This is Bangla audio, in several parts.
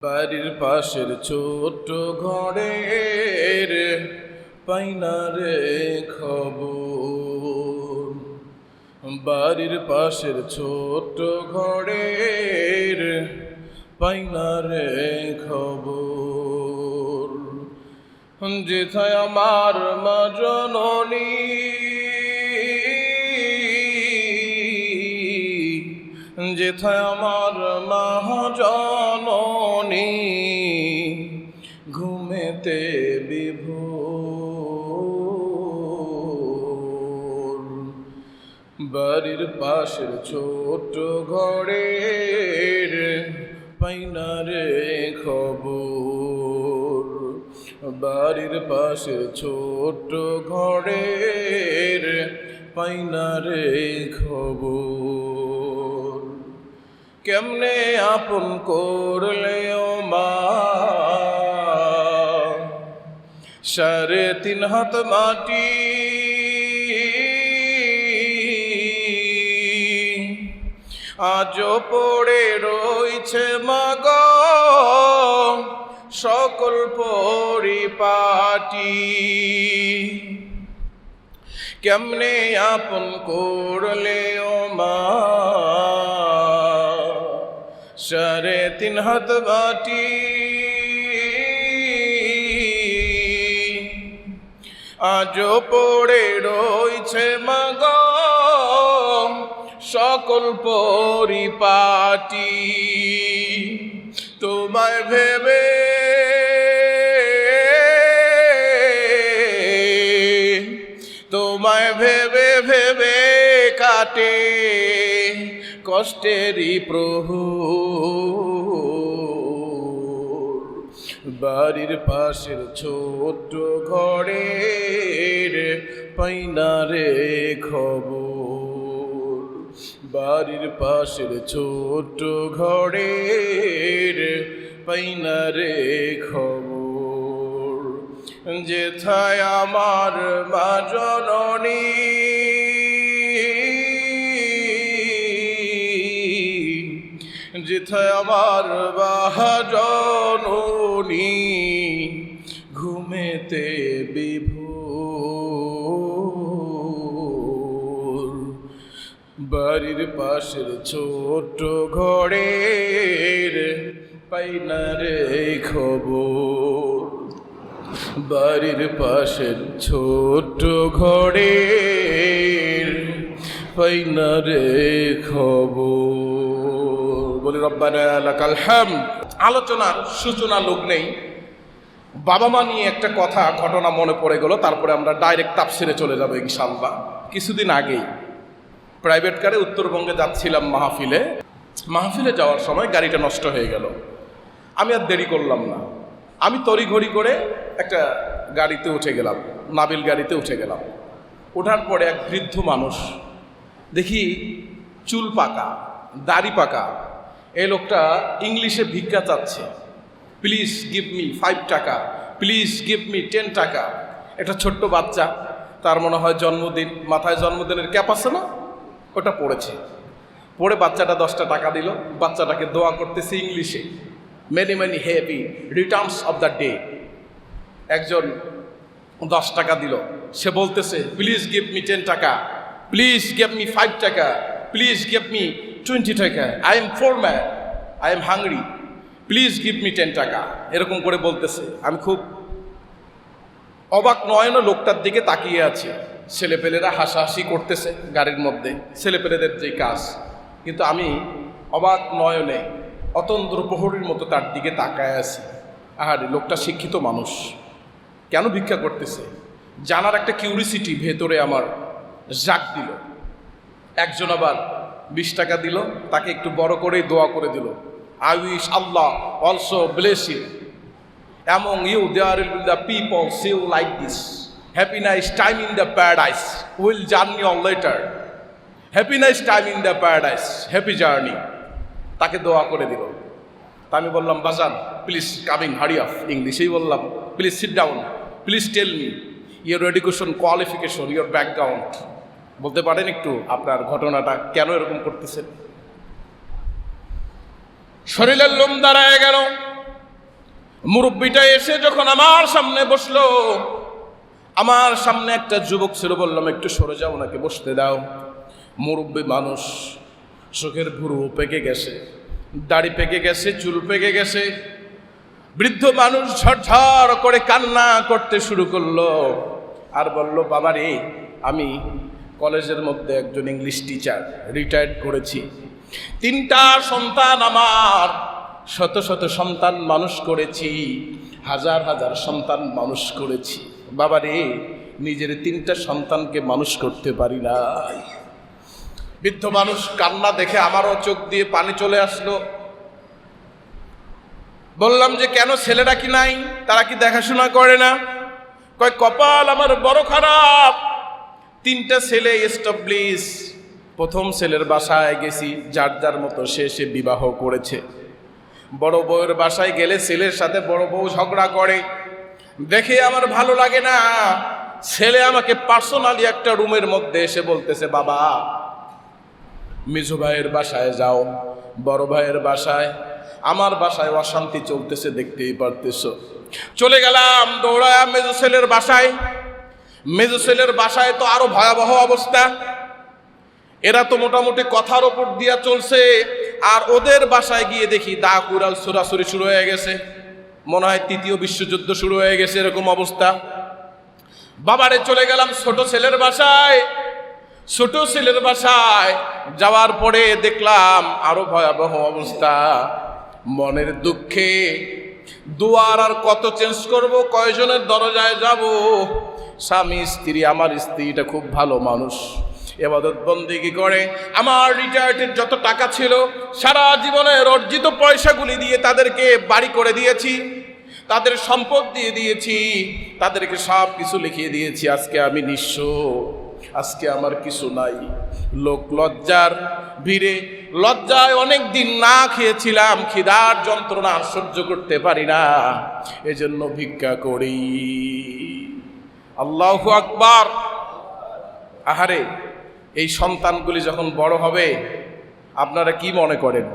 বাড়ির পাশের ছোট্ট ঘরের পাইনা রে খবর। বাড়ির পাশের ছোট্ট ঘরের পাইনা রে খবর। যেথায় আমার মা জননী, যেথায় আমার মা জননী ঘুমেতে বিভোর। বাড়ির পাশের ছোট ঘরের পাইনা রে খবর। বাড়ির পাশের ছোট ঘরের পাইনা রে খবর। কেমনে আপন করলে ও মা 3.5 হাত মাটি, আজও পড়ে রইছে মাগ সকল পরিপাটি। কেমনে আপন করলে ও মা 3.5 হাত মাটি, আজও পড়ে রইছে মাগ সকল পরিপাটি। তোমায় ভেবে তোমায় ভেবে ভেবে কাটে কষ্টেরই প্রহর। বাড়ির পাশের ছোট্ট ঘরের পাইনা রে খবর। বাড়ির পাশের ছোট্ট ঘরের পাইনা রে খবর। যেথায় আমার মা জননী, যেথায় আমার মা জননী ঘুমেতে বিভোর। বাড়ির পাশের ছোট্ট ঘরের পাইনা রে খবর। বাড়ির পাশের ছোট্ট ঘরের পাইনা রে খবর। বলি রব্বানা লাকাল হামদ। আলোচনার সূচনা লগ্নেই বাবা মা নিয়ে একটা ঘটনা মনে পড়ে গেল। তারপরে আমরা ডাইরেক্ট তাফসিরে চলে যাবো ইনশাআল্লাহ। কিছুদিন আগেই প্রাইভেট কারে উত্তরবঙ্গে যাচ্ছিলাম মাহফিলে যাওয়ার সময় গাড়িটা নষ্ট হয়ে গেল। আমি আর দেরি করলাম না, আমি তড়িঘড়ি করে একটা গাড়িতে উঠে গেলাম, নাবিল গাড়িতে উঠে গেলাম। ওঠার পরে এক বৃদ্ধ মানুষ দেখি, চুল পাকা, দাড়ি পাকা। এই লোকটা ইংলিশে ভিক্ষা চাচ্ছে। প্লিজ গিভ মি 5 টাকা, প্লিজ গিভ মি 10 টাকা। একটা ছোট্ট বাচ্চা, তার মনে হয় জন্মদিন, মাথায় জন্মদিনের ক্যাপ আছে না, ওটা পড়েছে। পড়ে বাচ্চাটা 10টা টাকা দিল, বাচ্চাটাকে দোয়া করতেছে ইংলিশে, many many happy Returns of the day. একজন 10 টাকা দিল, সে বলতেছে প্লিজ গিভ মি 10 টাকা, প্লিজ গিভ মি 5 টাকা, প্লিজ গিভ মি 20 টাকা, I am poor man, I am hungry, please give me 10 টাকা। এরকম করে বলতেছে। আমি খুব অবাক নয়নো লোকটার দিকে তাকিয়ে আছি। ছেলেপেলেরা হাসাহাসি করতেছে গাড়ির মধ্যে, ছেলেপেলেদের যে কাজ। কিন্তু আমি অবাক নয়নে অতন্দ্র প্রহরীর মতো তার দিকে তাকায় আছি। আহারে, লোকটা শিক্ষিত মানুষ, কেন ভিক্ষা করতেছে জানার একটা কিউরিসিটি ভেতরে আমার জাগ দিল। একজন আবার 20 টাকা দিল, তাকে একটু বড় করেই দোয়া করে দিল, I wish Allah also bless you among you there will be the people see you like this. Happy nice time in the paradise, we'll journey on later. Happy nice time in the paradise, happy journey. তাকে দোয়া করে দিল। তা আমি বললাম, বাজান প্লিজ কামিং হারি অফ, ইংলিশেই বললাম, please sit down, please tell me your education qualification, your background. বলতে পারেন একটু আপনার ঘটনাটা কেন এরকম করতেছেন? শরীরের লোম দাঁড়ায় গেল, মুরব্বিটা এসে যখন আমার সামনে বসলো, আমার সামনে একটা যুবক ছিল, বললাম একটু সরে যাও, ওনাকে বসতে দাও। মুরব্বি মানুষ, চোখের ভুরু পেকে গেছে, দাড়ি পেকে গেছে, চুল পেকে গেছে। বৃদ্ধ মানুষ ঝরঝর করে কান্না করতে শুরু করলো আর বলল, বাবা রে, আমি কলেজের মধ্যে একজন ইংলিশ টিচার, রিটায়ার্ড করেছি। 3টা সন্তান আমার, শত শত সন্তান মানুষ করেছি, হাজার হাজার সন্তান মানুষ করেছি। বাবা রে, নিজের 3টা সন্তানকে মানুষ করতে পারি না। বৃদ্ধ মানুষ কান্না দেখে আমারও চোখ দিয়ে পানি চলে আসলো। বললাম যে কেন, ছেলেরা কি নাই? তারা কি দেখাশোনা করে না? কয়, কপাল আমার বড় খারাপ, 3টা ছেলে এস্টাবলিশ। প্রথম ছেলের বাসায় গেছি, যার যার মতো সে বিবাহ করেছে। বড় বউয়ের বাসায় গেলে ছেলের সাথে বড় বউ ঝগড়া করে, দেখে আমার ভালো লাগে না। ছেলে আমাকে পার্সোনালি একটা রুমের মধ্যে এসে বলতেছে, বাবা মেজো ভাইয়ের বাসায় যাও, বড় ভাইয়ের বাসায়, আমার বাসায় অশান্তি চলতেছে, দেখতেই পারতেছ। চলে গেলাম দৌড়ায় মেজো ছেলের বাসায়। মেজো ছেলের বাসায় তো আরো ভয়াবহ অবস্থা। এরা তো মোটামুটি কথার ওপর দিয়া চলছে, আর ওদের বাসায় গিয়ে দেখি দা কুড়াল ছোড়াছুরি শুরু হয়ে গেছে। মনে হয় 3য় বিশ্বযুদ্ধ শুরু হয়ে গেছে, এরকম অবস্থা। বাবারে চলে গেলাম ছোট ছেলের বাসায়। ছোট ছেলের বাসায় যাওয়ার পরে দেখলাম আরো ভয়াবহ অবস্থা। মনের দুঃখে দুয়ার আর কত চেঞ্জ করব, কয়জনের দরজায় যাব। স্বামী স্ত্রী, আমার স্ত্রীটা খুব ভালো মানুষ, ইবাদত বন্দেগী করে। আমার রিটায়ার্ডের যত টাকা ছিল, সারা জীবনের অর্জিত পয়সাগুলি দিয়ে তাদেরকে বাড়ি করে দিয়েছি, তাদের সম্পদ দিয়ে দিয়েছি, তাদেরকে সব কিছু লিখিয়ে দিয়েছি। আজকে আমি নিঃস্ব, আজকে আমার কিছু নাই। লোক লজ্জার ভিড়ে, লজ্জায় অনেক দিন না খেয়েছিলাম, খিদার যন্ত্রণা আর সহ্য করতে পারি না, এজন্য ভিক্ষা করি। আল্লাহু আকবার। আহারে, এই সন্তানগুলি যখন বড় হবে, আপনারা কি মনে করেন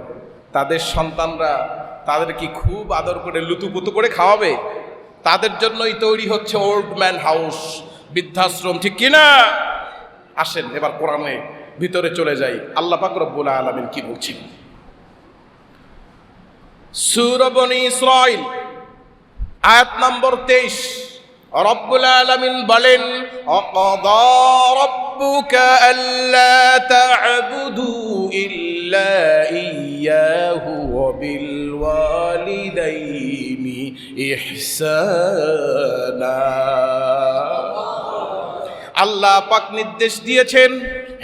তাদের সন্তানরা তাদের কি খুব আদর করে লুতুপুতু করে খাওয়াবে? তাদের জন্যই তৈরি হচ্ছে ওল্ড ম্যান হাউস, বৃদ্ধাশ্রম, ঠিক কিনা? আসেন এবার কোরআনে ভিতরে চলে যাই। আল্লাহ পাক রব্বুল আলামিন কি বলছেন? সূরা বনী ইসরাঈল আয়াত নম্বর 23, রব্বুল আলামিন বলেন, অকদা রাব্বুকা আল্লা তা'বুদু ইল্লা ইয়্যাহু ওয়া বিল ওয়ালিদাইনি ইহসানা। আল্লাহ পাক নির্দেশ দিয়েছেন,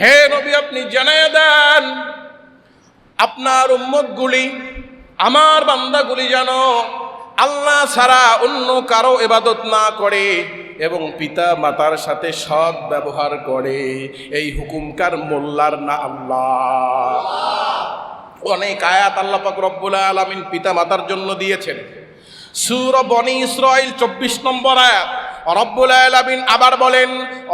হে নবী আপনি জানিয়ে দেন আপনার উম্মতগুলি, আমার বান্দাগুলি যেন আল্লাহ ছাড়া অন্য কারো ইবাদত না করে এবং পিতা মাতার সাথে সৎ ব্যবহার করে। এই হুকুমকার মোল্লার না আল্লাহ। অনেক আয়াত আল্লাহ পাক রব্বুল আলামিন পিতা মাতার জন্য দিয়েছেন। সূরা বনী ইসরাঈল 24 নম্বর আয়াত, রব্বুল আলামিন আবার বলেন,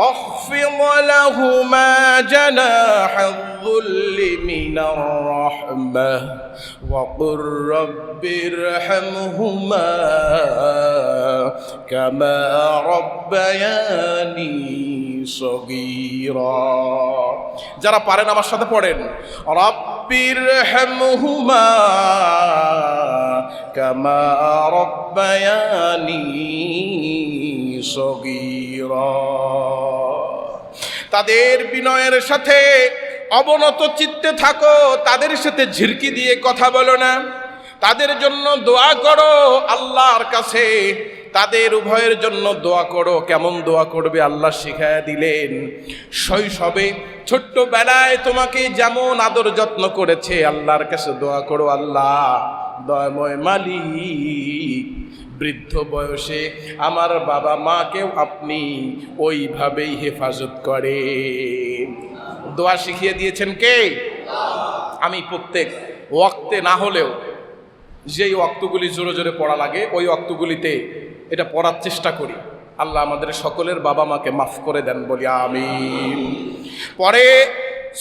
আখফিদ লাহুমা জানাহায-যুল্লি মিনার রাহমাহ ওয়া কুর রাব্বিরহামহুমা কামা রাব্বায়ানি সগীরা। যারা পারেন আমার সাথে পড়েন, রাব্বিরহামহুমা কামা রাব্বায়ানি সগীরা। তাদের বিনয়ের সাথে অবনত চিত্তে থাকো, তাদের সাথে ঝিরকি দিয়ে কথা বলো না, তাদের জন্য দোয়া করো আল্লাহর কাছে, তাদের উভয়ের জন্য দোয়া করো। কেমন দোয়া করবে আল্লাহ শিখায়া দিলেন। শৈশবে ছোট্টবেলায় তোমাকে যেমন আদর যত্ন করেছে, আল্লাহর কাছে দোয়া করো, আল্লাহ দয়াময় মালিক, বৃদ্ধ বয়সে আমার বাবা মাকেও আপনি ওইভাবেই হেফাজত করেন। দোয়া শিখিয়ে দিয়েছেন কে? আমি প্রত্যেক ওয়াক্তে না হলেও যেই ওয়াক্তগুলি জোরে জোরে পড়া লাগে ওই ওয়াক্তগুলিতে এটা পড়ার চেষ্টা করি। আল্লাহ আমাদের সকলের বাবা মাকে মাফ করে দেন, বলি আমিন। পরে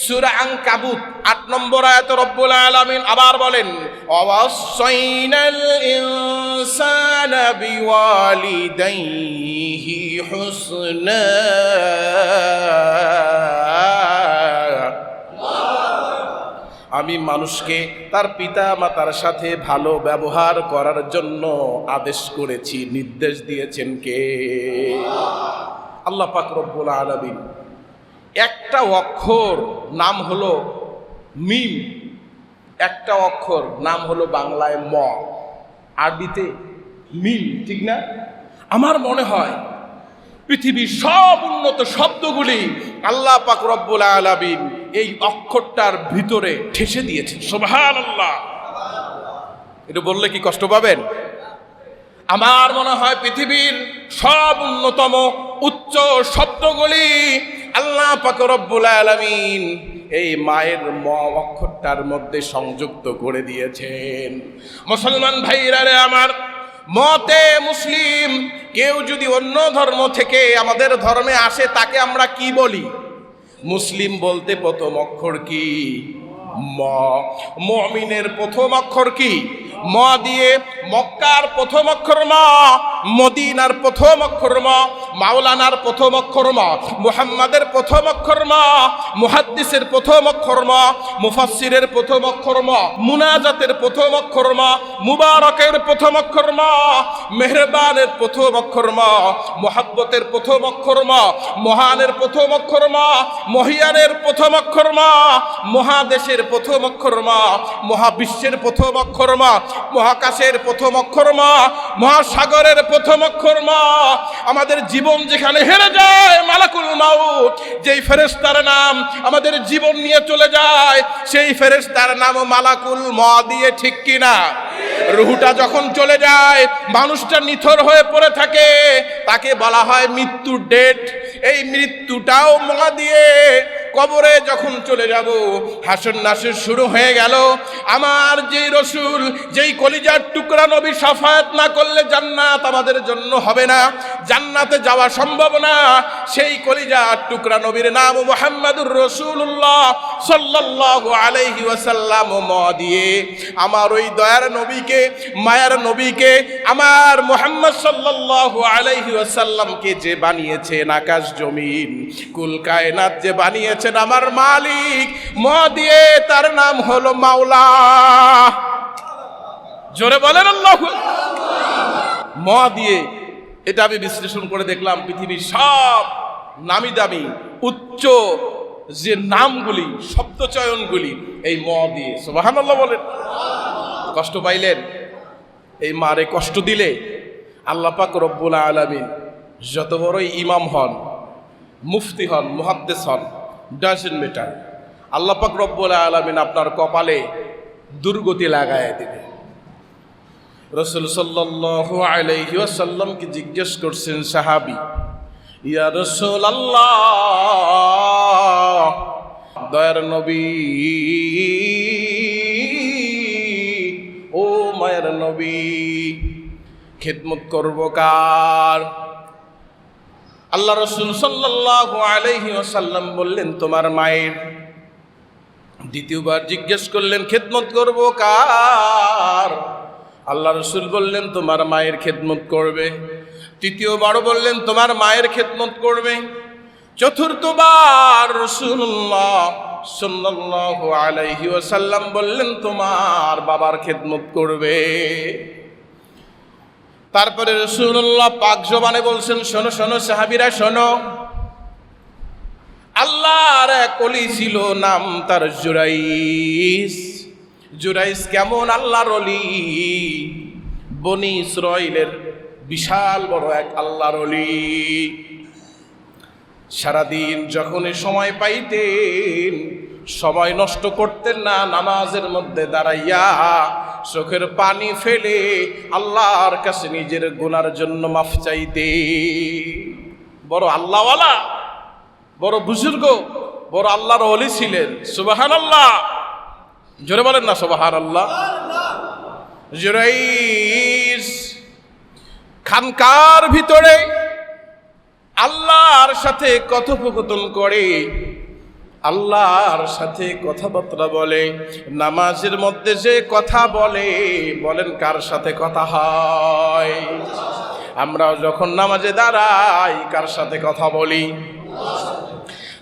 সূরা আনকাবুত 8 নম্বর আয়াতে রব্বুল আলামিন আবার বলেন, ওয়াসাইনাল ইনসানা বিওয়ালিদাইহি হুসনা। আমি মানুষকে তার পিতা মাতার সাথে ভালো ব্যবহার করার জন্য আদেশ করেছি, নির্দেশ দিয়েছেন কে? আল্লাহ পাক রব্বুল আলামিন। একটা অক্ষর নাম হলো মিম, একটা অক্ষর নাম হলো বাংলায় ম, আরবিতে মিম, ঠিক না? আমার মনে হয় পৃথিবীর সব উন্নত শব্দগুলি আল্লাহ পাক রব্বুল আলামিন এই অক্ষরটার ভিতরে ঠেসে দিয়েছেন। সুবহানাল্লাহ। এটা বললে কি কষ্ট পাবেন? আমার মনে হয় পৃথিবীর সব উন্নতম উচ্চ শব্দগুলি আল্লাহ পাক রব্বুল আলামিন এই মায়ের ম অক্ষরটার মধ্যে সংযুক্ত করে দিয়েছেন। মুসলমান ভাইরা রে আমার, মতে মুসলিম কেউ যদি অন্য ধর্ম থেকে আমাদের ধর্মে আসে তাকে আমরা কি বলি? মুসলিম বলতে প্রথম অক্ষর কি? ম। মুমিনের প্রথম অক্ষর কি? ম দিয়ে। মক্কার প্রথম অক্ষর ম, মদিনার প্রথম অক্ষর ম, মাওলানার প্রথম অক্ষর ম, মুহাম্মাদের প্রথম অক্ষর ম, মুহাদ্দিসের প্রথম অক্ষর ম, মুফাসসিরের প্রথম অক্ষর ম, মুনাজাতের প্রথম অক্ষর ম, মুবারকের প্রথম অক্ষর ম, মেহরবানের প্রথম অক্ষর ম, মুহাব্বতের প্রথম অক্ষর ম, মহানের প্রথম অক্ষর ম, মহিয়ানের প্রথম অক্ষর ম, মহাদেশের প্রথম অক্ষর ম, মহাবিশ্বের প্রথম অক্ষর ম, মহাকাশের প্রথম অক্ষর ম, মহাসাগরের প্রথম অক্ষর ম। আমাদের জীবন যেখানে হেরে যায়, মালাকুল মাউত যেই ফেরেশতার নাম আমাদের জীবন নিয়ে চলে যায়, সেই ফেরেশতার নাম মালাকুল ম দিয়ে, ঠিক কিনা? রুহুটা যখন চলে যায়, মানুষটা নিথর হয়ে পড়ে থাকে, তাকে বলা হয় মৃত্যুর ডেট। এই মৃত্যুটাও ম দিয়ে। কবরে যখন চলে যাব, হাসর নাসর শুরু হয়ে গেল। আমার যেই রসুল, যেই কলিজার টুকরা নবী শাফায়াত না করলে জান্নাত আমাদের জন্য হবে না, জান্নাতে যাওয়া সম্ভব না, সেই কলিজার টুকরা নবীর নাম মুহাম্মাদুর রাসূলুল্লাহ সাল্লাল্লাহু আলাইহি ওয়াসাল্লাম ম দিয়ে। আমার ওই দয়ার নবীকে, মায়ার নবীকে, আমার মুহাম্মদ সাল্লাল্লাহু আলাইহি ওয়াসাল্লামকে যে বানিয়েছেন, আকাশ জমিন কুল কায়নাত যে বানিয়েছেন আমার মালিক, ম দিয়ে তার নাম হলো মাওলা। জোরে বলেন আল্লাহু আকবার। ম দিয়ে। এটা আমি বিশ্লেষণ করে দেখলাম পৃথিবীর সব নামি দামি উচ্চ যে নামগুলি, শব্দ চয়নগুলি এই ম দিয়ে। সুবহানাল্লাহ বলেন। কষ্ট পাইলেন? এই মারে কষ্ট দিলে আল্লাহ পাক রব্বুল আলামিন যত বড়ই ইমাম হন, মুফতি হন, মুহাদ্দিস হন, ডাজন্ট ম্যাটার, আল্লাহ পাক রব্বুল আলামিন আপনার কপালে দুর্গতি লাগায় দিবে। রাসূল সাল্লাল্লাহু আলাইহি ওয়াসাল্লামকে জিজ্ঞেস করছেন সাহাবী, ইয়া রাসূলুল্লাহ, দয়ার নবী, ও মায়ের নবী, খিদমত করব কার? আল্লাহ রাসূল সাল্লাল্লাহু আলাইহি ওয়াসাল্লাম বললেন তোমার মায়ের। দ্বিতীয়বার জিজ্ঞেস করলেন খিদমত করব কার? আল্লাহ রাসূল বললেন তোমার মায়ের খিদমত করবে। তৃতীয়বার বললেন তোমার মায়ের খিদমত করবে। চতুর্থবার রাসূলুল্লাহ সাল্লাল্লাহু আলাইহি ওয়াসাল্লাম বললেন তোমার বাবার খিদমত করবে। তারপরে রাসূলুল্লাহ পাক জবানে বলছেন, শোনো শোনো সাহাবীরা শোনো, আল্লাহর এক ওলি ছিল, নাম তার জুরাইস। জুরাইস কেমন আল্লাহর ওলি? বনি ইসরাইলের বিশাল বড় এক আল্লাহর ওলি। সারাদিন যখনই সময় পাইতেন, সময় নষ্ট করতেন না, নামাজের মধ্যে দাঁড়াইয়া চোখের পানি ফেলে আল্লাহর কাছে নিজের গুনার জন্য মাফ চাইতে। বড় আল্লাহওয়ালা, বড় বুজুর্গ, বড় আল্লাহর ওলি ছিলেন। সুবহানাল্লাহ। জোরে বলেন না সুবহানাল্লাহ। জুরাইস খানকার ভিতরে আল্লাহর সাথে কথোপকথন করে আল্লাহর সাথে কথাবার্তা বলে, নামাজের মধ্যে যে কথা বলে, বলেন কার সাথে কথা হয়? আমরাও যখন নামাজে দাঁড়াই কার সাথে কথা বলি?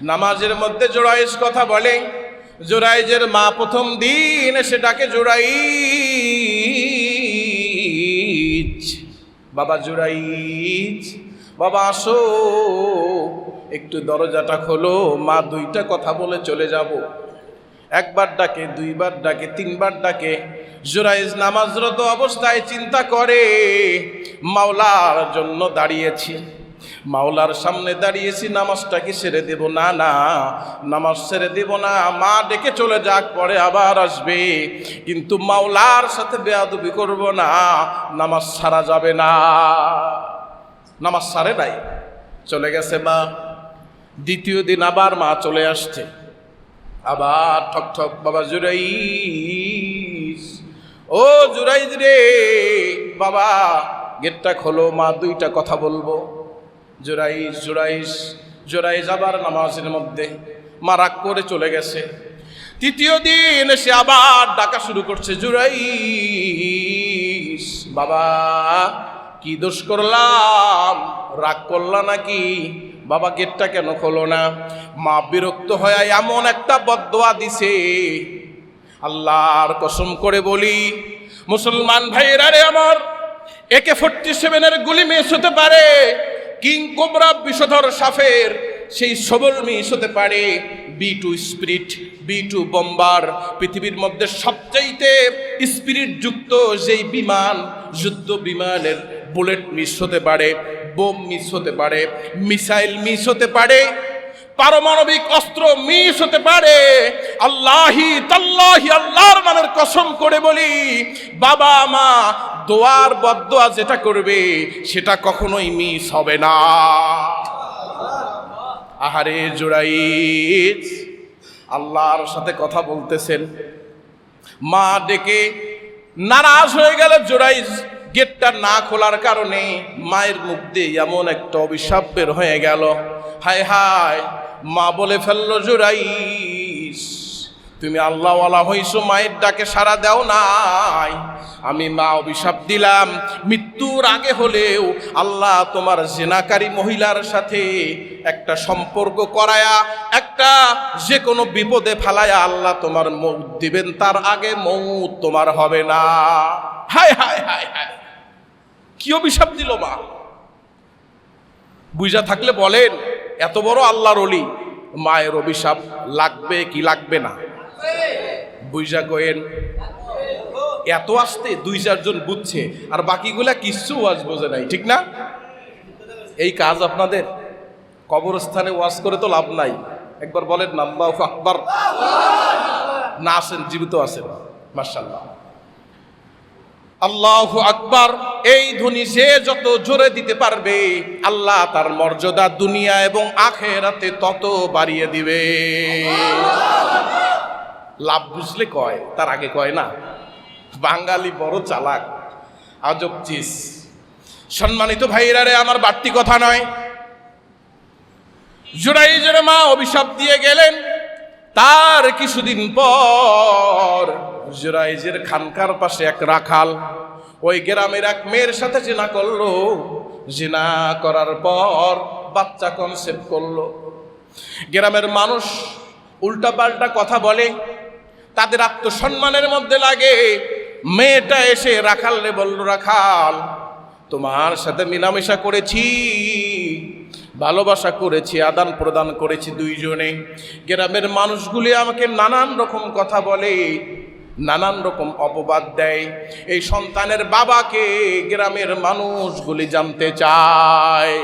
নামাজের মধ্যে জুরাইজ কথা বলে। জুরাইজের মা প্রথম দিন সেটাকে জুরাইজ, বাবা জুরাইজ, বাবা আসো, একটু দরজাটা খোলো, মা দুইটা কথা বলে চলে যাব। একবার ডাকে, দুইবার ডাকে, তিনবার ডাকে। জুরাইজ নামাজরত অবস্থায় চিন্তা করে, মাওলার জন্য দাঁড়িয়েছি, মাওলার সামনে দাঁড়িয়েছি, নামাজটা কি ছেড়ে দেব? না না, নামাজ ছেড়ে দেব না, মা ডেকে চলে যাক, পরে আবার আসবে, কিন্তু মাওলার সাথে বেয়াদবি করব না, নামাজ ছাড়া যাবে না। নামাজ ছাড়ে নাই, চলে গেছে মা। দ্বিতীয় দিন আবার মা চলে আসছে, আবার ঠক ঠক, বাবা জুরাইজ, ও জুরাইজ রে, বাবা গেটটা খোলো, মা দুইটা কথা বলবো। জুরাইজ জুরাইজ জুরাইজ আবার নামাজের মধ্যে, মা রাগ করে চলে গেছে। তৃতীয় দিন এসে আবার ডাকা শুরু করছে, জুরাইজ বাবা কি দোষ করলাম, রাগ করলা নাকি? বাবা গেটটা কেন খোলো না? মা বিরক্ত হয়ে এমন একটা বদদোয়া দিছে, আল্লাহর কসম করে বলি মুসলমান ভাইরা রে আমার, AK-47 গুলি মিস হতে পারে, কিং কোবরা বিষধর সাপের সেই সবল মিস হতে পারে, B2 স্পিরিট, B2 বম্বার, পৃথিবীর মধ্যে সবচাইতে স্পিরিট যুক্ত যেই বিমান, যুদ্ধ বিমানের বুলেট মিস হতে পারে, বোম মিস হতে পারে, মিসাইল মিস হতে পারে, পারমাণবিক অস্ত্র মিস হতে পারে। আল্লাহি তাল্লাহি, আল্লাহর নামের কসম করে বলি, বাবা মা দোয়ার বদদোয়া যেটা করবে সেটা কখনোই মিস হবে না। আহারে জুরাইজ আল্লাহর সাথে কথা বলতেছেন, মা ডেকে নারাজ হয়ে গেল। জুরাইজ গেটটা না খোলার কারণে মায়ের মুখ দিয়ে এমন একটা অভিশাপ বের হয়ে গেল। হায় হায়, মা বলে ফেললো, জুরাইজ তুমি আল্লাহওয়ালা হইছো, মায়ের ডাকে সাড়া দাও নাই, আমি মা অভিশাপ দিলাম, মৃত্যুর আগে হলেও আল্লাহ তোমার জিনাকারী মহিলার সাথে একটা সম্পর্ক করায়া, একটা যে কোনো বিপদে ফেলায়া আল্লাহ তোমার মৌত দিবেন, তার আগে মৌত তোমার হবে না। হায় হায় হায় হায়, কি অভিশাপ দিল মা! বুঝা থাকলে বলেন, এত বড় আল্লাহর ওলি, মায়ের অভিশাপ লাগবে কি লাগবে না? বুঝা কয়েন। এত আসতে 2-4 জন বুঝছে, আর বাকিগুলা কিচ্ছু ওয়াজ বোঝে নাই, ঠিক না? এই কাজ আপনাদের। কবরস্থানে ওয়াজ করে তো লাভ নাই, একবার বলেন না আল্লাহু আকবার। না আসেন, জীবিত আছেন, মাশাআল্লাহ, আল্লাহু আকবার। এই ধ্বনি সে যত জোরে দিতে পারবে, আল্লাহ তার মর্যাদা দুনিয়া এবং আখিরাতে তত বাড়িয়ে দিবে। লাভ বুঝলে কয়, তার আগে কয় না। বাঙালি বড় চালাক, আজব চিজ। সম্মানিত ভাইরা রে আমার, বাড়তি কথা নয়। জুরাইজের মা অভিশাপ দিয়ে গেলেন। তার কিছুদিন পর জুরাইজের খানকার পাশে এক রাখাল ওই গ্রামের এক মেয়ের সাথে জিনা করলো। জিনা করার পর বাচ্চা কনসেপ্ট করলো। গ্রামের মানুষ উল্টাপাল্টা কথা বলে, তাদের আত্মসম্মানের মধ্যে লাগে। মেয়েটা এসে রাখালরে বলল, রাখাল তোমার সাথে মিলামেশা করেছি, ভালোবাসা করেছি, আদান প্রদান করেছি দুইজনে। গ্রামের মানুষগুলি আমাকে নানান রকম কথা বলে, নানান রকম অপবাদ দেয়। এই সন্তানের বাবাকে গ্রামের মানুষগুলি জানতে চায়।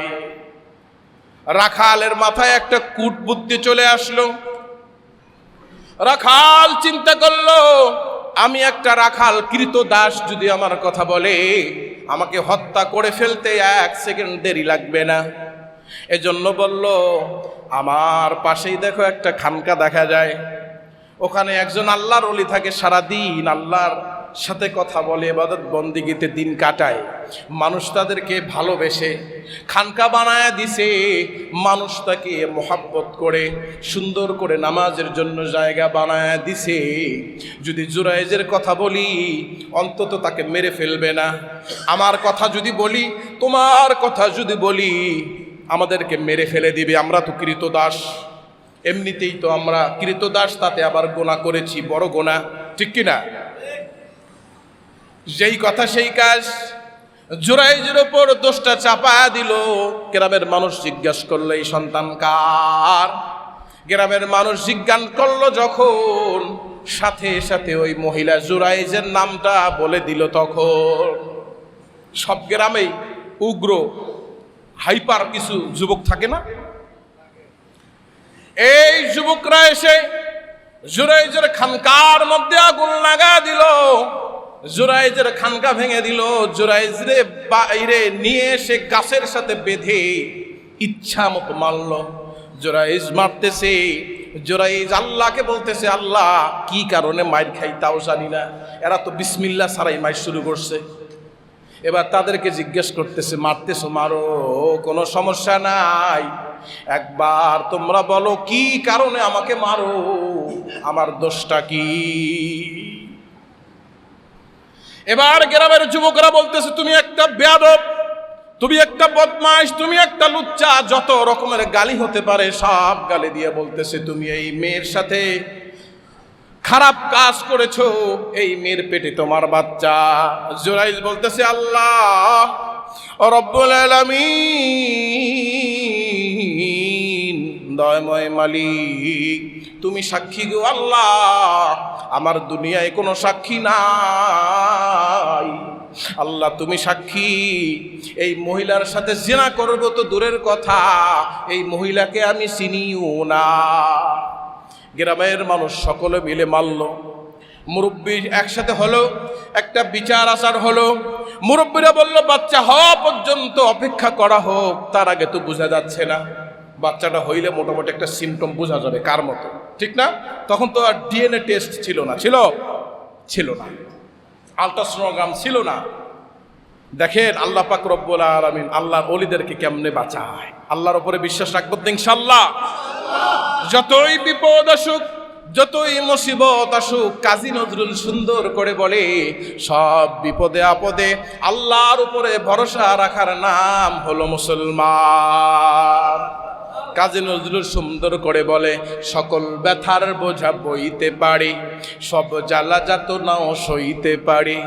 রাখালের মাথায় একটা কূটবুদ্ধি চলে আসলো। রাখাল চিন্তা করলো, আমি একটা রাখাল কৃতদাস, যদি আমার কথা বলে আমাকে হত্যা করে ফেলতে 1 সেকেন্ড দেরি লাগবে না। এজন্য বলল, আমার পাশেই দেখো একটা খানকা দেখা যায়, ওখানে একজন আল্লাহর ওলি থাকে, সারাদিন আল্লাহর সাথে কথা বলে, ইবাদত বন্দিগিতে দিন কাটায়, মানুষ তাদেরকে ভালোবেসে খানকা বানায় দিছে, মানুষ তাকে মোহাব্বত করে সুন্দর করে নামাজের জন্য জায়গা বানায় দিছে। যদি জুরাইজের কথা বলি অন্তত তাকে মেরে ফেলবে না, আমার কথা যদি বলি, তোমার কথা যদি বলি আমাদেরকে মেরে ফেলে দিবে। আমরা তো কৃতদাস, এমনিতেই তো আমরা কৃতদাস, তাতে আবার গোনা করেছি, বড় গোনা, ঠিক কিনা? যেই কথা সেই কাজ। জুরাইজের ওপর দোষটা চাপা দিল। গ্রামের মানুষ জিজ্ঞাসা করলো এই সন্তান কার? গ্রামের মানুষ জিজ্ঞাসা করলো যখন, সাথে সাথে ওই মহিলা জুরাইজের নামটা বলে দিল। তখন সব গ্রামেই উগ্র হাইপার কিছু যুবক থাকে না, এই যুবকরা এসে জুরাইজের খানকার মধ্যে আগুন লাগা দিল, জুরাইজের খানকা ভেঙে দিল। জুরাইজরে বাইরে নিয়ে এসে গাছের সাথে বেঁধে ইচ্ছা মতো মারল। জুরাইজ মারতেছে, জুরাইজ আল্লাহকে বলতেছে, আল্লাহ কি কারণে মাইর খাই তাও জানি না, এরা তো বিসমিল্লাহ ছাড়াই মাইর শুরু করছে। এবার তাদেরকে জিজ্ঞেস করতেছে, মারতেছো মারো, কোনো সমস্যা নাই, একবার তোমরা বলো কি কারণে আমাকে মারো, আমার দোষটা কি? এবার গ্রামের যুবকরা বলতেছে, তুমি একটা বেয়াদব, তুমি একটা বদমাইশ, তুমি একটা লুচ্চা, যত রকমের গালি হতে পারে সব গালি দিয়ে বলতেছে, তুমি এই মেয়ের সাথে খারাপ কাজ করেছো, এই মেয়ের পেটে তোমার বাচ্চা। জুরাইজ বলতেছে, আল্লাহ রব্বুল আলামিন, দয়াময় মালিক, তুমি সাক্ষী গো আল্লাহ, আমার দুনিয়ায় কোনো সাক্ষী নাই। আল্লাহ তুমি সাক্ষী, এই মহিলার সাথে জিনা করব তো দূরের কথা, এই মহিলাকে আমি চিনিও না। গ্রামের মানুষ সকলে মিলে মারল। মুরব্বী একসাথে হলো, একটা বিচার আচার হলো। মুরব্বীরা বলল, বাচ্চা হওয়া পর্যন্ত অপেক্ষা করা হোক, তার আগে তো বোঝা যাচ্ছে না। বাচ্চাটা হইলে মোটামুটি একটা সিমটম বোঝা যাবে কার মতো, ঠিক না? তখন তো আর ডিএনএ টেস্ট ছিল না, ছিল না, আলট্রাসোনোগ্রাম ছিল না। দেখেন আল্লাহ পাক রব্বুল আলামিন আল্লাহর ওলিদেরকে কেমনে বাঁচায়। আল্লাহর উপরে বিশ্বাস রাখবো তো ইনশাআল্লাহ। যতই বিপদ আসুক, যতই মুসিবত আসুক, কাজী নজরুল সুন্দর করে বলে, সব বিপদে আপদে আল্লাহর উপরে ভরসা রাখার নাম হলো মুসলমান। কাজী নজরুল সুন্দর করে বলে, সকল ব্যথার বোঝা বইতে পারি, সব জ্বালা যাতনাও সইতে পারি,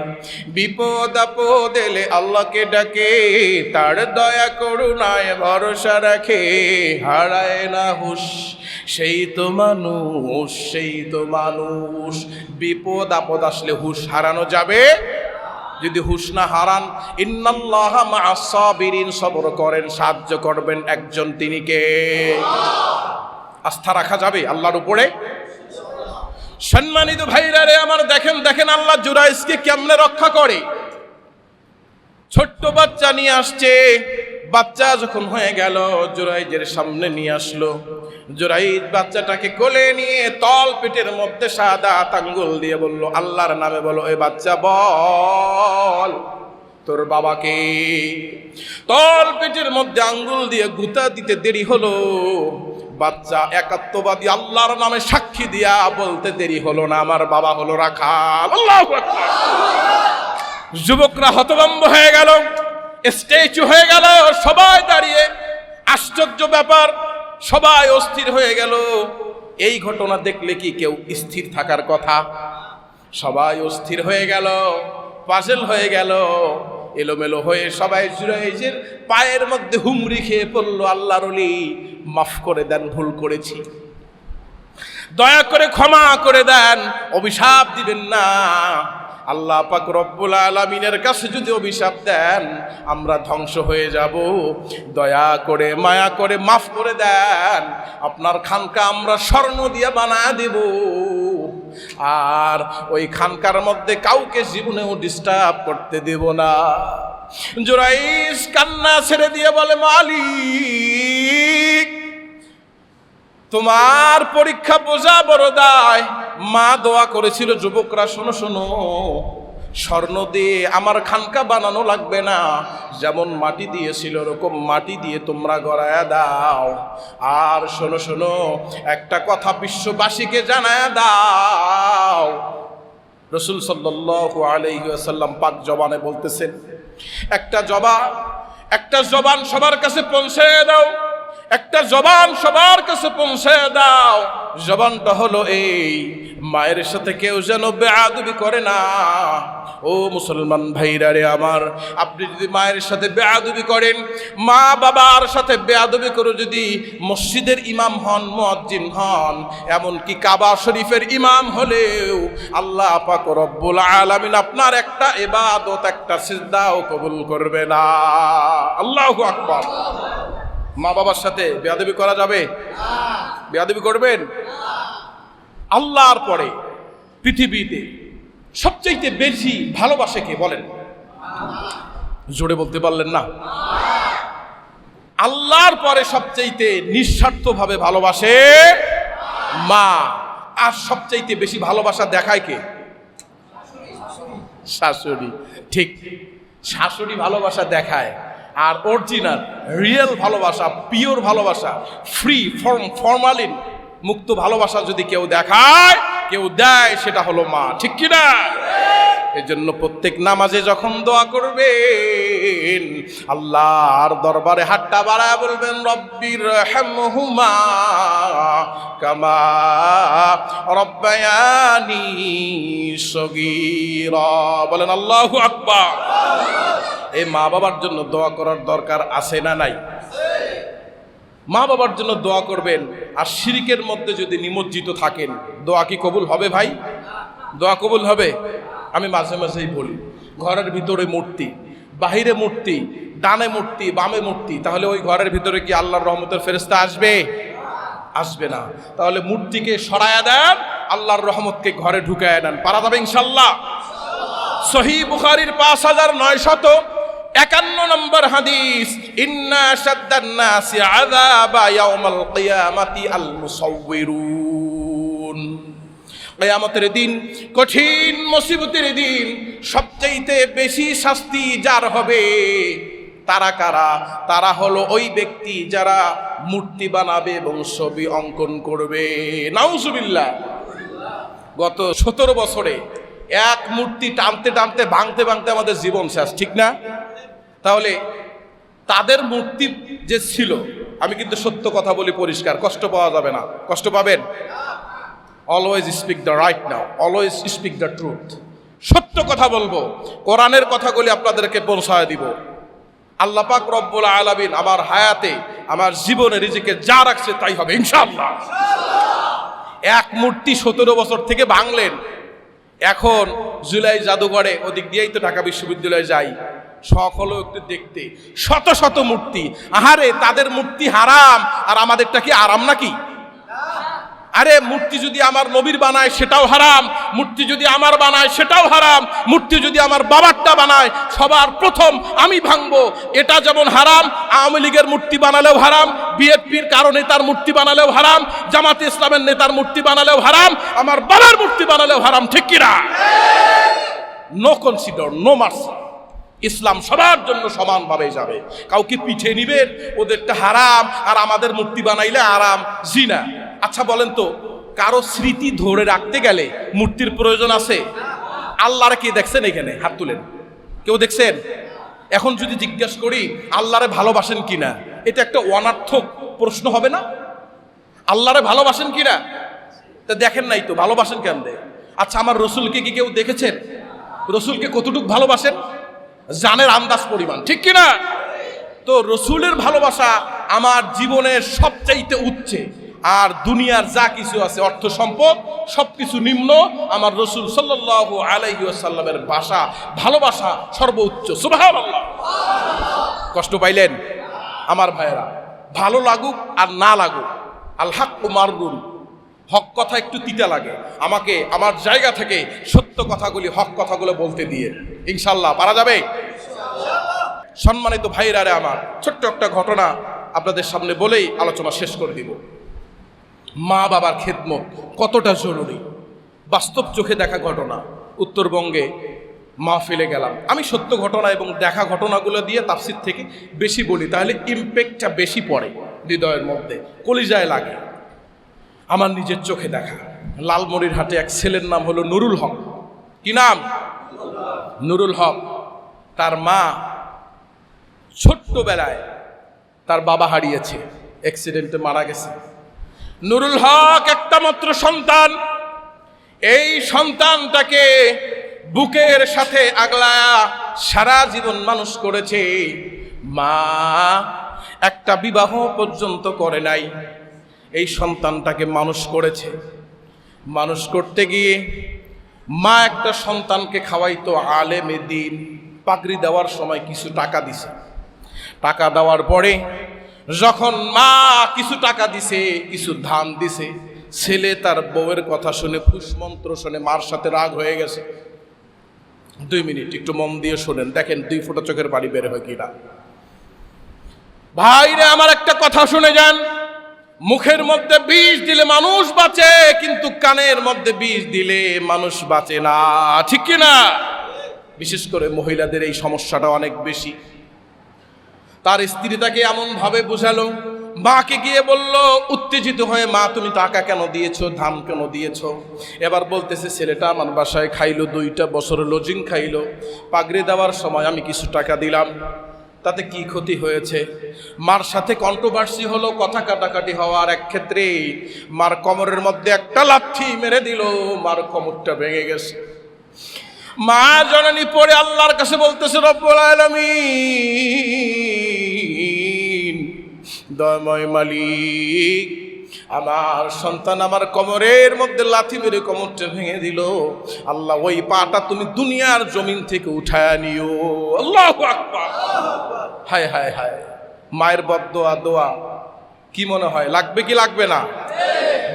বিপদ আপদ এলে আল্লাহকে ডাকে, তার দয়া করুণায় ভরসা রাখে, হারায় না হুশ সেই তো মানুষ, সেই তো মানুষ। বিপদ আপদ আসলে হুশ হারানো যাবে? যদি হুশ না হারান, ইন্নাল্লাহা মা'আস সাবিরিন, সবর করেন, সাহায্য করবেন একজন, তিনি কে? আস্থা রাখা যাবে আল্লাহর উপরে? সম্মানিত ভাইরা রে আমার, দেখেন দেখেন আল্লাহ জুরাইজকে কেমনে রক্ষা করে। ছোট্ট বাচ্চা নিয়ে আসছে, বাচ্চা যখন হয়ে গেল জুরাইজের সামনে নিয়ে আসলো। জুরাইজ বাচ্চাটাকে কোলে নিয়ে তল পেটের মধ্যে সাদা আঙ্গুল দিয়ে বলল, আল্লাহর নামে বলো, এ বাচ্চা বল তোর বাবাকে। তল পেটের মধ্যে আঙ্গুল দিয়ে গুতা দিতে দেরি হলো, বাচ্চা একাত্মবাদী আল্লাহর নামে সাক্ষী দিয়া বলতে দেরি হলো না, আমার বাবা হলো রাখাল। আল্লাহু আকবার। যুবকরা হতভম্ব হয়ে গেল, স্ট্যাচু হয়ে গেল, সবাই দাঁড়িয়ে, আশ্চর্য ব্যাপার, সবাই অস্থির হয়ে গেল। এই ঘটনা দেখলে কি কেউ স্থির থাকার কথা? সবাই অস্থির হয়ে গেল, পাজল হয়ে গেল, এলোমেলো হয়ে সবাই জুরাইজের পায়ের মধ্যে হুমড়ি খেয়ে পড়ল, আল্লাহর ওলি মাফ করে দেন, ভুল করেছি, দয়া করে ক্ষমা করে দেন, অভিশাপ দিবেন না। আল্লাহ পাক রব্বুল আলামিনের কাছে যদি অভিশাপ দেন আমরা ধ্বংস হয়ে যাব, দয়া করে মায়া করে মাফ করে দেন, আপনার খানকা আমরা স্বর্ণ দিয়ে বানায় দেব, আর ওই খানকার মধ্যে কাউকে জীবনেও ডিস্টার্ব করতে দেব না। জুরাইজ কান্না ছেড়ে দিয়ে বলে, মালিক তোমার পরীক্ষা বোঝা বড় দায়। মা দোয়া করেছিল, যুবকরা শোনো শোনো, স্বর্ণ দিয়ে আমার খানকা বানানো লাগবে না, যেমন মাটি দিয়েছিল ওরকম মাটি দিয়ে তোমরা গড়ায়া দাও। আর শোনো শোনো, একটা কথা বিশ্ববাসীকে জানায়া দাও। রাসূল সাল্লাল্লাহু আলাইহি ওয়াসাল্লাম পাক জবানে বলতেছেন, একটা জবান সবার কাছে পৌঁছে দাও, একটা জবান সবার কাছে পৌঁছে দাও। জবানটা হলো এই, মায়ের সাথে কেউ যেন বেয়াদবি করে না। ও মুসলমান ভাইরা রে আমার, আপনি যদি মায়ের সাথে বেয়াদবি করেন, মা বাবার সাথে বেয়াদবি করে যদি মসজিদের ইমাম হন, মুয়াজ্জিন হন, এমনকি কাবা শরীফের ইমাম হলেও আল্লাহ পাক রব্বুল আলামিন আপনার একটা ইবাদত, একটা সিজদাও কবুল করবে না। আল্লাহু আকবার। মা বাবার সাথে বেয়াদবি করা যাবে? বেয়াদবি করবেন? আল্লাহর পরে পৃথিবীতে সবচেয়ে বেশি ভালোবাসে কে বলেন? জোরে বলতে পারলেন না? আল্লাহর পরে সবচেয়ে নিঃস্বার্থভাবে ভালোবাসে মা। আর সবচেয়ে বেশি ভালোবাসা দেখায় কে? শাশুড়ি। ঠিক, শাশুড়ি ভালোবাসা দেখায়। আর অরিজিনাল রিয়েল ভালোবাসা, পিওর ভালোবাসা, ফ্রি ফর্মালিন মুক্ত ভালোবাসা যদি কেউ দেখায়, কেউ দেয়, সেটা হলো মা। ঠিক কি না? এই জন্য প্রত্যেক নামাজে যখন দোয়া করবেন, আল্লাহর দরবারে হাতটা বাড়ায় বলবেন, রব্বির হামহুমা কামা রব্বায়ানি সগীরা। বলেন আল্লাহু আকবার। এই মা বাবার জন্য দোয়া করার দরকার আছে না নাই? মা বাবার জন্য দোয়া করবেন। আর শিরকের মধ্যে যদি নিমজ্জিত থাকেন, দোয়া কি কবুল হবে ভাই? দোয়া কবুল হবে? আমি মাঝে মাঝেই বলি, ঘরের ভিতরে মূর্তি, বাহিরে মূর্তি, ডানে মূর্তি, বামে মূর্তি, তাহলে ওই ঘরের ভিতরে কি আল্লাহর রহমতের ফেরেশতা আসবে? আসবে না। তাহলে মূর্তিকে সরায়া দেন, আল্লাহর রহমতকে ঘরে ঢুকায় নেন। পারা যাবে ইনশাল্লাহ? সহিহ বুখারীর 5951 নম্বর হাদিস, ইন্না শাদ্দান নাসি আযাবা ইয়াউমাল কিয়ামাতি আল মুসাউবিরুন। কিয়ামতের দিন, কঠিন মুসিবতের দিন, সবচাইতে বেশি শাস্তি যার হবে তারা কারা? তারা হলো ওই ব্যক্তি যারা মূর্তি বানাবে এবং ছবি অঙ্কন করবে। নাউজুবিল্লাহ। গত 17 বছরে এক মূর্তি টানতে টানতে, ভাঙতে ভাঙতে আমাদের জীবন শেষ। ঠিক না? তাহলে তাদের মূর্তি যে ছিল, আমি কিন্তু সত্য কথা বলি পরিষ্কার, কষ্ট পাওয়া যাবে না। কষ্ট পাবেন? Always speak the right now, always speak the truth. সত্য কথা বলবো, কোরআনের কথাগুলি আপনাদেরকে পৌঁছায় দিব। আল্লাহ পাক রব্বুল আলামিন আমার হায়াতে, আমার জীবনে রিজিকে যা রাখছে তাই হবে ইনশাআল্লাহ। এক মূর্তি 17 বছর থেকে ভাঙলেন। এখন জুলাই জাদুঘরে, ওদিক দিয়েই তো ঢাকা বিশ্ববিদ্যালয়ে যাই, শখ হলো একটু দেখতে, শত শত মূর্তি। আহারে, তাদের মূর্তি হারাম আর আমাদেরটা কি আরাম নাকি? আরে মূর্তি যদি আমার নবীর বানায় সেটাও হারাম, মূর্তি যদি আমার বানায় সেটাও হারাম, মূর্তি যদি আমার বাবারটা বানায় সবার প্রথম আমি ভাঙবো, এটা যেমন হারাম। আওয়ামী লীগের মূর্তি বানালেও হারাম, বিএনপির কারো নেতার মূর্তি বানালেও হারাম, জামাতে ইসলামের নেতার মূর্তি বানালেও হারাম, আমার বাবার মূর্তি বানালেও হারাম। ঠিক কিনা? No consider, no mercy. ইসলাম সবার জন্য সমানভাবে যাবে। কাউকে পিঠে নিবেন, ওদেরটা হারাম আর আমাদের মূর্তি বানাইলে আরাম, জিনা। আচ্ছা বলেন তো, কারো স্মৃতি ধরে রাখতে গেলে মূর্তির প্রয়োজন আছে? আল্লাহরে কে দেখছেন এখানে? হাত তুলেন। কেউ দেখছেন? এখন যদি জিজ্ঞাসা করি আল্লাহরে ভালোবাসেন কিনা, এটা একটা অনার্থক প্রশ্ন হবে না? আল্লাহরে ভালোবাসেন কিনা? তা দেখেন নাই তো, ভালোবাসেন কেমনে? আচ্ছা, আমার রসুলকে কি কেউ দেখেছেন? রসুলকে কতটুকু ভালোবাসেন? জানের আন্দাজ পরিমাণ। ঠিক কিনা? তো রসুলের ভালোবাসা আমার জীবনের সবচাইতে উচ্চে। আর দুনিয়ার যা কিছু আছে, অর্থ সম্পদ, সবকিছু নিম্ন, আমার রসুল সাল্লাল্লাহু আলাইহি ওয়াসাল্লামের ভালোবাসা সর্বোচ্চ। সুবহানাল্লাহ। কষ্ট পাইলেন আমার ভাইয়েরা? ভালো লাগুক আর না লাগুক, আল হাক্কু মারদুন, হক কথা একটু তিতা লাগে, আমাকে আমার জায়গা থেকে সত্য কথাগুলি, হক কথাগুলো বলতে দিয়ে ইনশাল্লাহ পারা যাবে। সম্মানিত ভাইরা রে আমার, ছোট্ট একটা ঘটনা আপনাদের সামনে বলেই আলোচনা শেষ করে দিব। মা বাবার খেদমত কতটা জরুরি, বাস্তব চোখে দেখা ঘটনা। উত্তরবঙ্গে মাহফিলে গেলাম, আমি সত্য ঘটনা এবং দেখা ঘটনাগুলো দিয়ে তাফসীর থেকে বেশি বলি, তাহলে ইমপ্যাক্টটা বেশি পড়ে হৃদয়ের মধ্যে, কলিজায় লাগে। আমার নিজের চোখে দেখা, লালমনিরহাটে এক ছেলের নাম হলো নুরুল হক। কি নাম? নুরুল হক। তার মা ছোট্টবেলায় তার বাবা হারিয়েছে, অ্যাক্সিডেন্টে মারা গেছে। নুরুল হক একটা মাত্র সন্তান। এই সন্তানটাকে বুকের সাথে আগলায়া সারা জীবন মানুষ করেছে। মা একটা বিবাহ পর্যন্ত করে নাই, এই সন্তানটাকে মানুষ করেছে। মানুষ করতে গিয়ে মা একটা সন্তানকে খাওয়াইতো আলেমে দ্বীন। পাগড়ি দেওয়ার সময় কিছু টাকা দিছে। টাকা দেওয়ার পরে যখন মা কিছু টাকা দিছে, কিছু ধান দিছে, ছেলে তার বউয়ের কথা শুনে, ফুসমন্ত্র শুনে মার সাথে রাগ হয়ে গেছে। 2 মিনিট একটু মন দিয়ে শোনেন, দেখেন 2 ফোঁটা চোখের পানি বের হয় কিনা। ভাইরে আমার একটা কথা শুনে যান, মুখের মধ্যে বিষ দিলে মানুষ বাঁচে, কিন্তু কানের মধ্যে বিষ দিলে মানুষ বাঁচে না, ঠিক কিনা? বিশেষ করে মহিলাদের এই সমস্যাটা অনেক বেশি। তার স্ত্রী তাকে এমন ভাবে বুঝালো, মাকে গিয়ে বলল উত্তেজিত হয়ে, মা তুমি টাকা কেন দিয়েছো, ধান কেন দিয়েছো? এবার বলতেছে ছেলেটা আমার বাসায় খাইলো, 2টা বছর লজিং খাইলো, পাগড়ি দেওয়ার সময় আমি কিছু টাকা দিলাম, তাতে কি ক্ষতি হয়েছে? মার সাথে কন্ট্রোভার্সি হলো, কথা কাটাকাটি হওয়ার এক ক্ষেত্রে মার কোমরের মধ্যে একটা লাথি মেরে দিল, মার কোমরটা ভেঙে গেছে। মা জননী পড়ে আল্লাহর কাছে বলতেছে, রব্বুল আলামিন, দয়াময় মালিক, আমার সন্তান আমার কোমরের মধ্যে লাথি মেরে কোমরটা ভেঙে দিল, আল্লাহ ওই পাটা তুমি দুনিয়ার জমিন থেকে উঠায় নিও। আল্লাহু আকবার। হায় হায় হায়, মায়ের বদদোয়া, দোয়া কি মনে হয় লাগবে কি লাগবে না?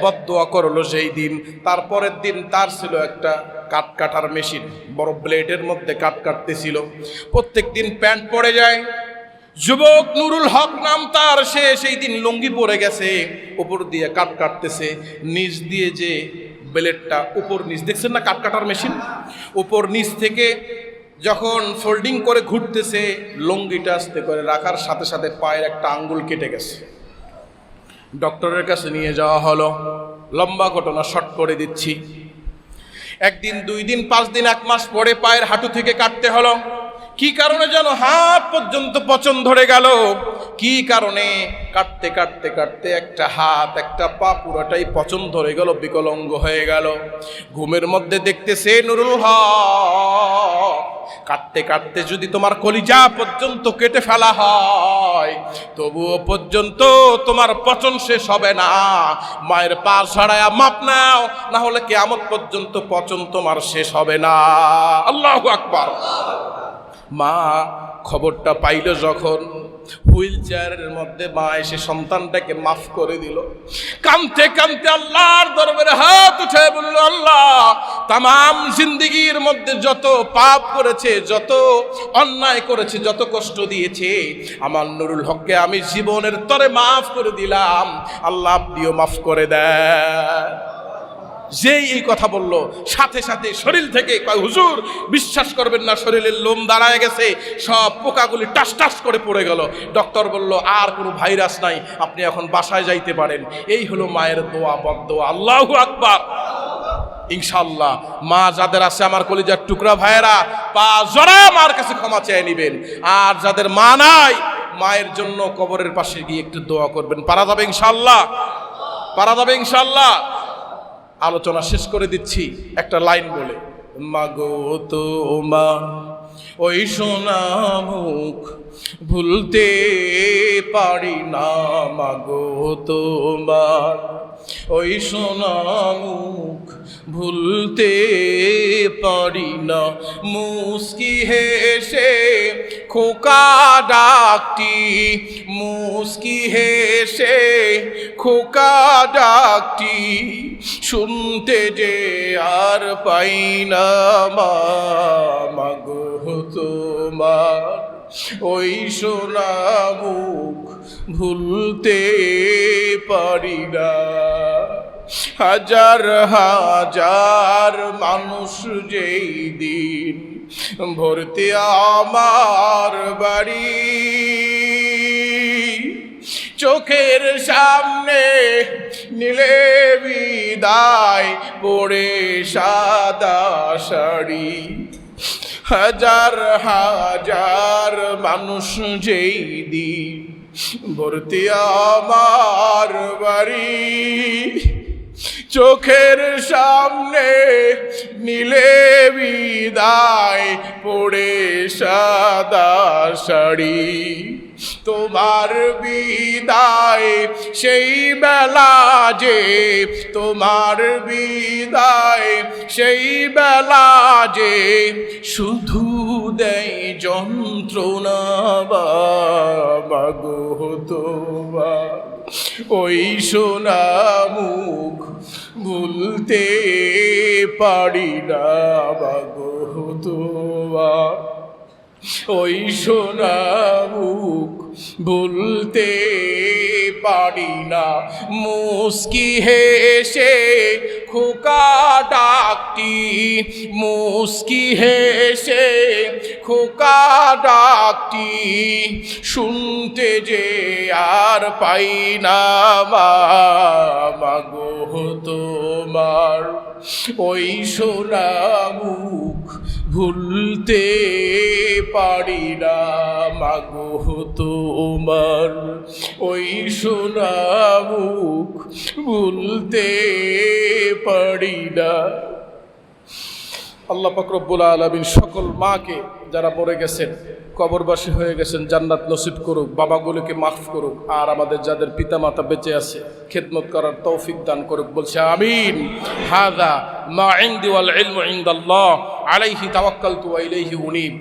বদদোয়া করলো সেই দিন। তারপরের দিন তার ছিল একটা কাট কাটার মেশিন, বড় ব্লেডের মধ্যে কাট কাটতেছিল। প্রত্যেক দিন প্যান্ট পরে যায়। যুবক নুরুল হক নাম তার, সে সেই দিন লুঙ্গি পরে গেছে, উপর দিয়ে কাট কাটতেছে, নিচ দিয়ে যে ব্লেডটা উপর নিচ, দেখছেন না কাট কাটার মেশিন, উপর নিচ থেকে যখন ফোল্ডিং করে ঘুরতেছে, লুঙ্গিটা আস্তে করে রাখার সাথে সাথে পায়ের একটা আঙ্গুল কেটে গেছে। ডক্টরের কাছে নিয়ে যাওয়া হলো। লম্বা ঘটনা শর্ট করে দিচ্ছি। 1 দিন 2 দিন 5 দিন 1 মাস পরে পায়ের হাঁটু থেকে কাটতে হলো। কি কারণে যেন হাত পর্যন্ত পচন ধরে গেল। কি কারণে? কাটতে কাটতে কাটতে একটা হাত একটা পা পুরোটাই পচন ধরে গেল, বিকলাঙ্গ হয়ে গেল। ঘুমের মধ্যে দেখতেছে নুরুল হক, কাটতে কাটতে যদি তোমার কলিজা পর্যন্ত কেটে ফেলা হয়, তবুও পর্যন্ত তোমার পচন শেষ হবে না। মায়ের পা ছাড়ায়া মাপ নাও, না হলে কিয়ামত পর্যন্ত পচন তোমার শেষ হবে না। আল্লাহু আকবার। মা খবরটা পাইল যখন, হুইল চেয়ারের মধ্যে মা এসে সন্তানটাকে মাফ করে দিল। কাঁদতে কাঁদতে আল্লাহর দরবারে হাত উঠে বলল, আল্লাহ, তামাম জিন্দেগির মধ্যে যত পাপ করেছে, যত অন্যায় করেছে, যত কষ্ট দিয়েছে, আমার নুরুল হককে আমি জীবনের তরে মাফ করে দিলাম, আল্লাহ আপনিও মাফ করে দেন। যেই এই কথা বলল, সাথে সাথে শরীর থেকে কয়, হুজুর বিশ্বাস করবেন না, শরীরের লোম দাঁড়ায় গেছে, সব পোকাগুলি টাস টাস করে পড়ে গেল। ডক্টর বলল আর কোনো ভাইরাস নাই, আপনি এখন বাসায় যাইতে পারেন। এই হলো মায়ের দোয়া, বদদোয়া। আল্লাহু আকবার। ইনশাআল্লাহ মা যাদের আছে আমার কলিজার টুকরা ভাইয়েরা, পা জড়া মার কাছে ক্ষমা চেয়ে নিবেন। আর যাদের মা নাই, মায়ের জন্য কবরের পাশে গিয়ে একটু দোয়া করবেন। পারা যাবে ইনশাআল্লাহ? পারা যাবে ইনশাআল্লাহ? আলোচনা শেষ করে দিচ্ছি একটা লাইন বলে, মাগো তোমার ওই সোনা মুখ ভুলতে পারি না, মাগো তোমার ওই সোনা মুখ ভুলতে পারি না। মুস্কি হেসে খোকা ডাকটি, মুস্কি হেসে খোকা ডাকটি, শুনতে যে আর পাই না। মাগো তোমার ওই সোনা মুখ ভুলতে পারি না। হাজার হাজার মানুষ যেই দিন ভর্তি আমার বাড়ি, চোখের সামনে নিলে বিদায় পড়ে সাদা শাড়ি। হাজার হাজার মানুষ যেই দিন ভর্তি আমার বাড়ি, চোখের সামনে নিলে বিদায় পড়ে সাদা শাড়ি। তোমার বিদায় সেই বেলা যে, তোমার বিদায় সেই বেলা যে শুধু দেয় যন্ত্রণা বাগো তোমার। ওই সোনা মুখ ভুলতে পারি না বাগো তোমার, ওই সোনা মুখ ভুলতে পারি না। মুস্কি হেসে খোকা ডাকটি, মুস্কি হেসে খোকা ডাকটি শুনতে যে আর পাই না মাগো তোমার। ওই সোনা মুখ ভুলতে পারি না মাগো তোমার, ওই সোনা মুখ ভুলতে পারি না। আল্লাহ পাক রব্বুল আলামিন সকল মাকে যারা মরে গেছেন, কবরবাসী হয়ে গেছেন, জান্নাত নসিব করুক, বাবাগুলোকে মাফ করুক, আর আমাদের যাদের পিতামাতা বেঁচে আছে খেদমত করার তৌফিক দান করুক। বলছে আমিন। হাযা মা ইনদি ওয়াল ইলমু ইনদাল্লাহ আলাইহি তাওয়াক্কালতু ওয়া ইলাইহি উনীব।